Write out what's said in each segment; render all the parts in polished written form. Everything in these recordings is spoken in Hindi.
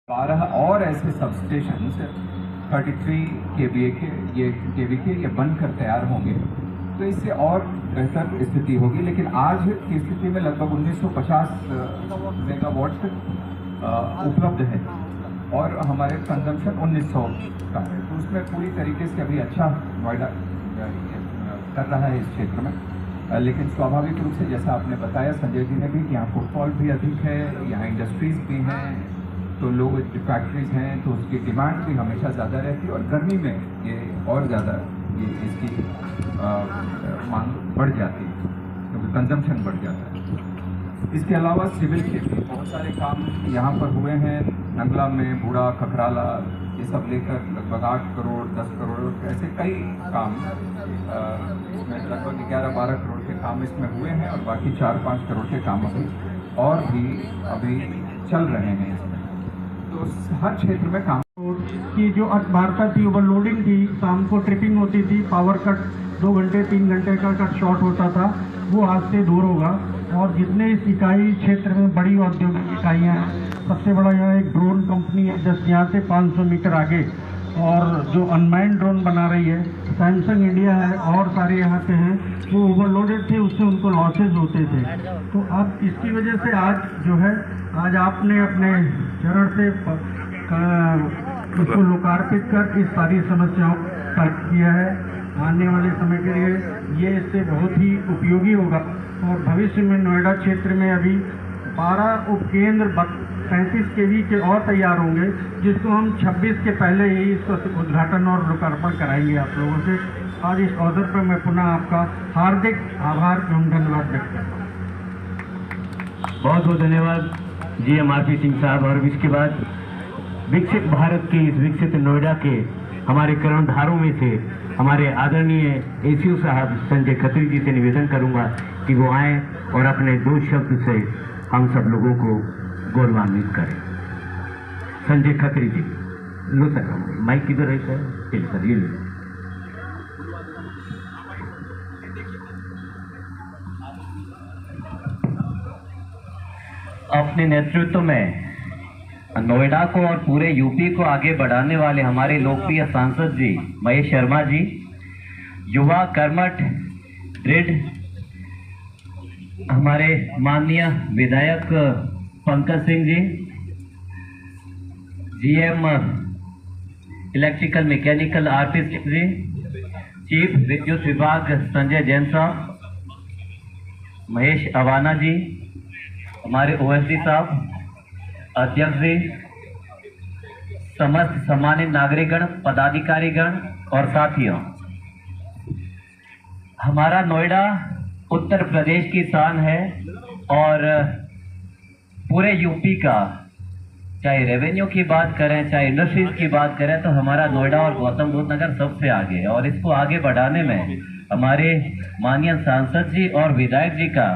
12 और ऐसे सबस्टेशन 33 केवीए के ये बनकर तैयार होंगे, तो इससे और बेहतर स्थिति होगी। लेकिन आज की स्थिति में लगभग 1950 मेगावाट उपलब्ध है और हमारे कंजम्पशन 1900 का है, तो उसमें पूरी तरीके से अभी अच्छा नोएडा कर रहा है इस क्षेत्र में। लेकिन स्वाभाविक रूप से जैसा आपने बताया संजय जी ने भी कि यहाँ फुटफॉल भी अधिक है, यहाँ इंडस्ट्रीज भी हैं, तो लोग फैक्ट्रीज हैं, तो उसकी डिमांड भी हमेशा ज़्यादा रहती है और गर्मी में ये और ज़्यादा ये इसकी मांग बढ़ जाती है क्योंकि कंजम्पशन बढ़ जाता है। इसके अलावा सिविल के भी बहुत सारे काम यहाँ पर हुए हैं। नंगला में बूढ़ा खखराला ये सब लेकर लगभग 8 करोड़ 10 करोड़ ऐसे कई काम इसमें लगभग 11-12 करोड़ के काम इसमें हुए हैं और बाकी 4-5 करोड़ के काम अभी चल रहे हैं इसमें। तो हर क्षेत्र में काम की जो वार्ता थी, ओवरलोडिंग थी, शाम को ट्रिपिंग होती थी, पावर कट 2 घंटे 3 घंटे का कट शॉर्ट होता था, वो आज से दूर होगा। और जितने इस इकाई क्षेत्र में बड़ी औद्योगिक इकाइयाँ हैं, सबसे बड़ा यहाँ एक ड्रोन कंपनी है जस्ट यहाँ से 500 मीटर आगे, और जो अनमैन्ड ड्रोन बना रही है सैमसंग इंडिया है, और सारे यहाँ पे हैं। वो ओवरलोडेड थे, उससे उनको लॉसेज होते थे। तो अब इसकी वजह से आज जो है, आज आपने अपने चरण से इसको लोकार्पित कर इस सारी समस्याओं का हल किया है। आने वाले समय के लिए ये इससे बहुत ही उपयोगी होगा और भविष्य में नोएडा क्षेत्र में अभी 12 उपकेंद्र 35 केवी के और तैयार होंगे, जिसको हम 26 के पहले ही इसका उद्घाटन और लोकार्पण कराएंगे आप लोगों से। आज इस अवसर पर मैं पुनः आपका हार्दिक आभार एवं धन्यवाद व्यक्त करता हूँ। बहुत बहुत धन्यवाद GMRP सिंह साहब। और इसके बाद विकसित भारत के इस विकसित नोएडा के हमारे कर्णधारों में से हमारे आदरणीय ACO साहब संजय खत्री जी से निवेदन करूंगा कि वो आए और अपने 2 शब्द से हम सब लोगों को गौरवान्वित करें। संजय खत्री जी, लो सर, माइक किधर है सर? चलिए सर, ये लो। अपने नेतृत्व में नोएडा को और पूरे यूपी को आगे बढ़ाने वाले हमारे लोकप्रिय सांसद जी महेश शर्मा जी, युवा कर्मठ दृढ़ हमारे माननीय विधायक Pankaj Singh ji, GM electrical mechanical RP Singh ji, chief विद्युत विभाग संजय जैन साहब, महेश अवाना जी, हमारे OSD साहब, अध्यक्ष जी, समस्त सम्मानित नागरिकगण, पदाधिकारीगण और साथियों, हमारा नोएडा उत्तर प्रदेश की शान है और पूरे यूपी का, चाहे रेवेन्यू की बात करें, चाहे इंडस्ट्रीज की बात करें, तो हमारा नोएडा और गौतम बुद्ध नगर सबसे आगे है। और इसको आगे बढ़ाने में हमारे माननीय सांसद जी और विधायक जी का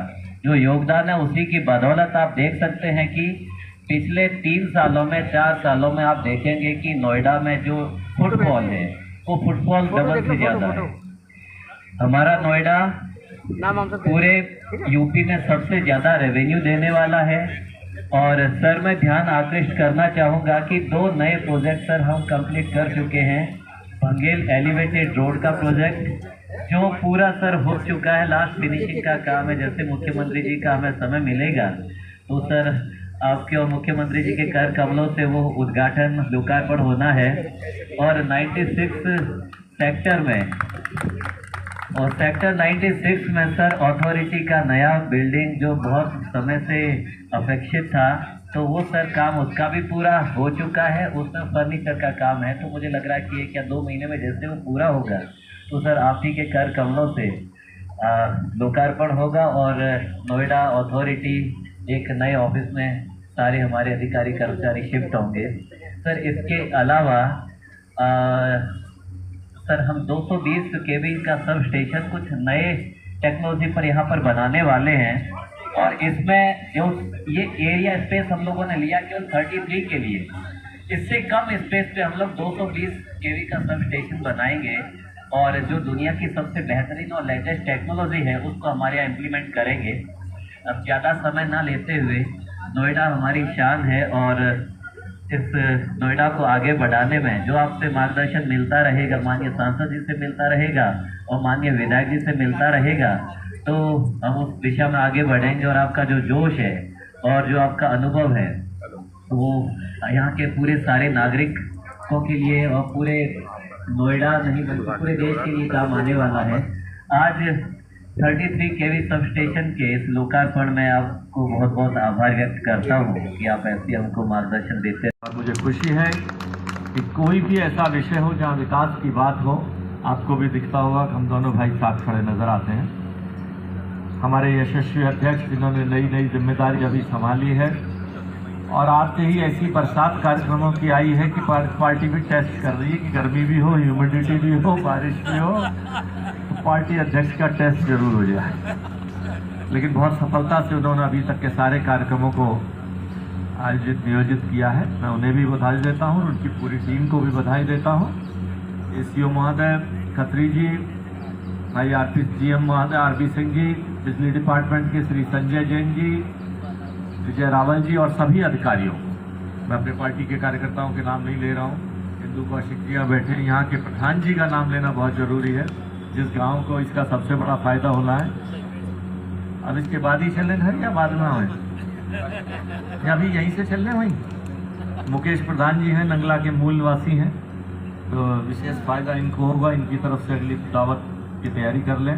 जो योगदान है, उसी की बदौलत आप देख सकते हैं कि पिछले 3 सालों में 4 सालों में आप देखेंगे कि नोएडा में जो फुटफॉल है वो फुटफॉल डबल से ज़्यादा है। हमारा नोएडा पूरे यूपी में सबसे ज़्यादा रेवेन्यू देने वाला है। और सर, मैं ध्यान आकृष्ट करना चाहूँगा कि 2 नए प्रोजेक्ट सर हम कंप्लीट कर चुके हैं। बंगेल एलिवेटेड रोड का प्रोजेक्ट जो पूरा सर हो चुका है, लास्ट फिनिशिंग का काम है। जैसे मुख्यमंत्री जी का हमें समय मिलेगा तो सर आपके और मुख्यमंत्री जी के कर कमलों से वो उद्घाटन लोकार्पण होना है। और 96 सेक्टर में, और सेक्टर 96 में सर अथॉरिटी का नया बिल्डिंग जो बहुत समय से अपेक्षित था, तो वो सर काम उसका भी पूरा हो चुका है। उसमें फर्नीचर का काम है, तो मुझे लग रहा है कि 1 या 2 महीने में जैसे वो पूरा होगा तो सर आप ही के कर कमलों से लोकार्पण होगा और नोएडा अथॉरिटी एक नए ऑफिस में सारे हमारे अधिकारी कर्मचारी शिफ्ट होंगे। सर इसके अलावा सर हम 220 केवी का सब स्टेशन कुछ नए टेक्नोलॉजी पर यहाँ पर बनाने वाले हैं। और इसमें जो ये एरिया स्पेस हम लोगों ने लिया केवल 33 के लिए, इससे कम स्पेस पे हम लोग 220 केवी का सब स्टेशन बनाएंगे और जो दुनिया की सबसे बेहतरीन और लेटेस्ट टेक्नोलॉजी है उसको हमारे यहाँ इम्प्लीमेंट करेंगे। अब ज़्यादा समय ना लेते हुए, नोएडा हमारी शान है और इस नोएडा को आगे बढ़ाने में जो आपसे मार्गदर्शन मिलता रहेगा, माननीय सांसद जी से मिलता रहेगा और माननीय विधायक जी से मिलता रहेगा, तो हम उस दिशा में आगे बढ़ेंगे। और आपका जो जोश है और जो आपका अनुभव है वो यहाँ के पूरे सारे नागरिकों के लिए और पूरे नोएडा नहीं बल्कि पूरे देश के लिए काम आने वाला है। आज 33 kV सब स्टेशन के इस लोकार्पण में आपको बहुत बहुत आभार व्यक्त करता हूँ कि आप ऐसे हमको मार्गदर्शन देते हैं। और मुझे खुशी है कि कोई भी ऐसा विषय हो जहाँ विकास की बात हो, आपको भी दिखता होगा कि हम दोनों भाई साथ खड़े नजर आते हैं। हमारे यशस्वी अध्यक्ष जिन्होंने नई नई जिम्मेदारी अभी संभाली है और आते ही ऐसी बरसात कार्यक्रमों की आई है कि पार्टी भी टेस्ट कर रही है कि गर्मी भी हो, ह्यूमिडिटी भी हो, बारिश भी हो, तो पार्टी अध्यक्ष का टेस्ट जरूर हो जाए। लेकिन बहुत सफलता से उन्होंने अभी तक के सारे कार्यक्रमों को आयोजित नियोजित किया है। मैं उन्हें भी बधाई देता हूँ, उनकी पूरी टीम को भी बधाई देता हूँ। एसीओ महोदय खत्री जी, IRP GM महोदय RB सिंह जी, बिजली डिपार्टमेंट के श्री संजय जैन जी, विजय रावल जी और सभी अधिकारियों, मैं अपने पार्टी के कार्यकर्ताओं के नाम नहीं ले रहा हूँ, हिंदू कौशिक जी बैठे, यहाँ के प्रधान जी का नाम लेना बहुत जरूरी है, जिस गांव को इसका सबसे बड़ा फायदा होना है। अब इसके बाद ही चलने घर या बाद में आए या अभी यहीं से चलने वहीं? मुकेश प्रधान जी हैं, नंगला के मूल निवासी हैं, तो विशेष फायदा इनको होगा, इनकी तरफ से अगली दावत की तैयारी कर लें।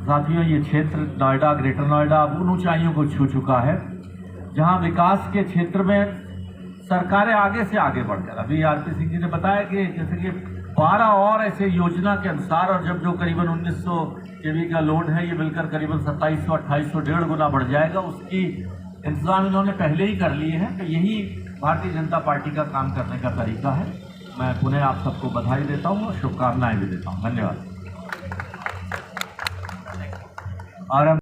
साथियों, ये क्षेत्र नोएडा, ग्रेटर नोएडा अब उन ऊंचाइयों को छू चुका है जहां विकास के क्षेत्र में सरकारें आगे से आगे बढ़कर, अभी RP सिंह जी ने बताया कि जैसे कि 12 और ऐसे योजना के अनुसार, और जब जो करीबन 1900 kV का लोड है ये मिलकर करीबन 2700, 2800, 1.5 गुना बढ़ जाएगा, उसकी इंतजाम इन्होंने पहले ही कर लिए हैं। तो यही भारतीय जनता पार्टी का काम करने का तरीका है। मैं पुनः आप सबको बधाई देता हूँ और शुभकामनाएं भी देता हूँ। धन्यवाद। और